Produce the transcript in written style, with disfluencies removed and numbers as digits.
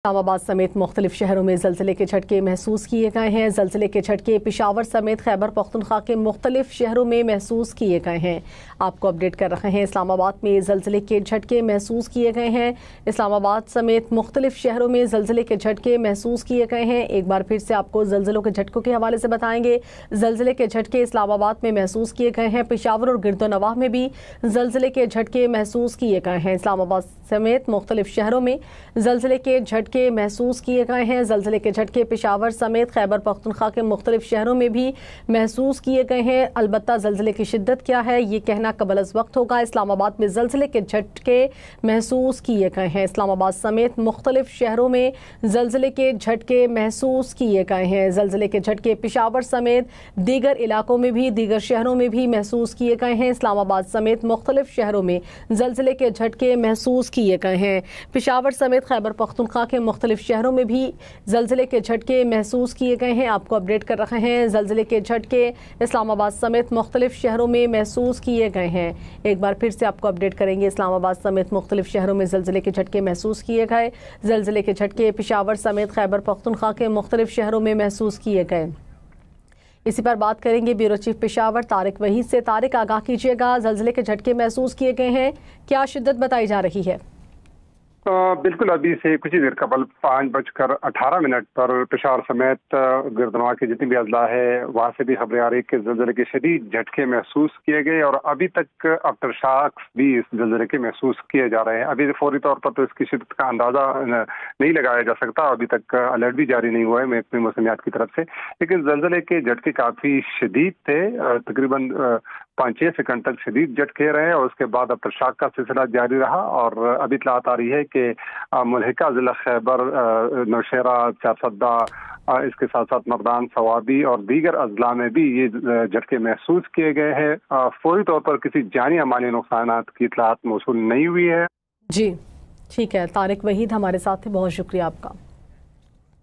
इस्लामाबाद समेत मुख्तलिफ शहरों में ज़लज़ले के झटके महसूस किए गए हैं। ज़लज़ले के झटके पेशावर समेत खैबर पख्तूनख्वा के मुख्तलिफ शहरों में महसूस किए गए हैं। आपको अपडेट कर रहे हैं। इस्लामाबाद में ज़लज़ले के झटके महसूस किए गए हैं। इस्लामाबाद समेत मुख्तलिफ शहरों में ज़लज़ले के झटके महसूस किए गए हैं। एक बार फिर से आपको ज़लज़लों के झटकों के हवाले से बताएंगे। ज़लज़ले के झटके इस्लामाबाद में महसूस किए गए हैं। पेशावर और गिरदोनवाह में भी ज़लज़ले के झटके महसूस किए गए हैं। इस्लामाबाद समेत मुख्तलिफ शहरों में ज़लज़ले के झटके महसूस किए गए हैं। ज़लज़ले के झटके पेशावर समेत खैबर पख्तूनख्वा के मुख्तलिफ शहरों में भी महसूस किए गए हैं। अलबत्ता ज़लज़ले की शिद्दत क्या है ये कहना कबल अज़ वक्त होगा। इस्लामाबाद में ज़लज़ले के झटके महसूस किए गए हैं। इस्लामाबाद समेत मुख्तलिफ शहरों में ज़लज़ले के झटके महसूस किए गए हैं। ज़लज़ले के झटके पेशावर समेत दीगर इलाकों में भी, दीगर शहरों में भी महसूस किए गए हैं। इस्लामाबाद समेत मुख्तलिफ शहरों में ज़लज़ले के झटके महसूस किए गए हैं। पेशावर समेत खैबर पख्तूनख्वा के मुख्तलिफ शहरों में भी ज़लज़ले के झटके महसूस किए गए हैं। आपको अपडेट कर रहे हैं। ज़लज़ले के झटके इस्लामाबाद समेत मुख्तलिफ शहरों में महसूस किए गए हैं। एक बार फिर से आपको अपडेट करेंगे। इस्लामाबाद समेत मुख्तलिफ शहरों में ज़लज़ले के झटके महसूस किए गए। ज़लज़ले के झटके पेशावर समेत खैबर पख्तूनख्वा के मुख्तलिफ शहरों में महसूस किए गए। इसी पर बात करेंगे ब्यूरो चीफ पेशावर तारिक वहीद से। तारिक, आगाह कीजिएगा, ज़लज़ले के झटके महसूस किए गए हैं, क्या शिद्दत बताई जा रही है? बिल्कुल, अभी से कुछ ही देर कबल 5:18 पर पेशावर समेत गिरदनवाह के जितनी भी अजला है वहाँ से भी खबरें आ रही कि ज़लज़ले के शदीद झटके महसूस किए गए और अभी तक आफ्टर शॉक्स भी इस ज़लज़ले के महसूस किए जा रहे हैं। अभी फौरी तौर पर तो इसकी शिद्दत का अंदाज़ा नहीं लगाया जा सकता, अभी तक अलर्ट भी जारी नहीं हुआ है महकमे मौसमियात की तरफ से, लेकिन ज़लज़ले के झटके काफ़ी शदीद थे। तकरीबन 5-6 सेकंड तक शदीद झटके रहे और उसके बाद आफ्टर शॉक का सिलसिला जारी रहा और अभी इत्तलात आ रही है कि मुल्हिका जिला खैबर, नौशेरा, चारसद्दा, इसके साथ साथ मर्दान, सवाबी और दीगर अजला में भी ये झटके महसूस किए गए हैं। फौरी तौर पर किसी जानी या माली नुकसानात की इत्तलात मौसूल नहीं हुई है। जी ठीक है, तारिक वहीद हमारे साथ थे, बहुत शुक्रिया आपका।